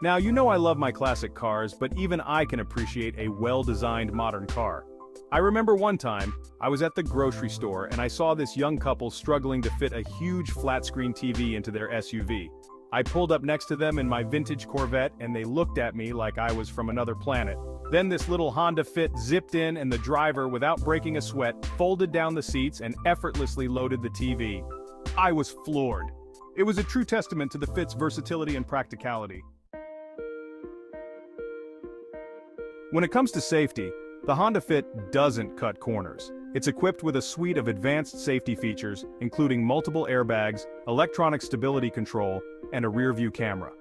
Now, you know I love my classic cars, but even I can appreciate a well-designed modern car. I remember one time, I was at the grocery store and I saw this young couple struggling to fit a huge flat-screen TV into their SUV. I pulled up next to them in my vintage Corvette and they looked at me like I was from another planet. Then this little Honda Fit zipped in and the driver, without breaking a sweat, folded down the seats and effortlessly loaded the TV. I was floored. It was a true testament to the Fit's versatility and practicality. When it comes to safety, the Honda Fit doesn't cut corners. It's equipped with a suite of advanced safety features, including multiple airbags, electronic stability control, and a rear-view camera.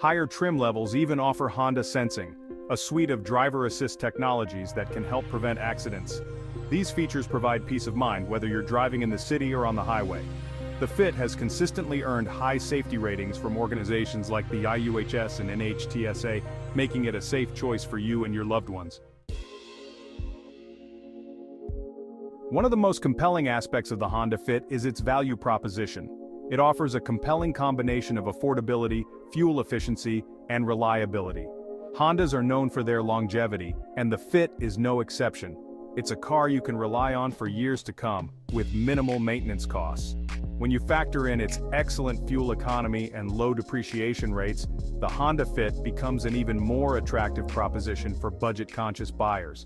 Higher trim levels even offer Honda Sensing, a suite of driver assist technologies that can help prevent accidents. These features provide peace of mind whether you're driving in the city or on the highway. The Fit has consistently earned high safety ratings from organizations like the IUHS and NHTSA, making it a safe choice for you and your loved ones. One of the most compelling aspects of the Honda Fit is its value proposition. It offers a compelling combination of affordability, fuel efficiency, and reliability. Hondas are known for their longevity, and the Fit is no exception. It's a car you can rely on for years to come, with minimal maintenance costs. When you factor in its excellent fuel economy and low depreciation rates, the Honda Fit becomes an even more attractive proposition for budget-conscious buyers.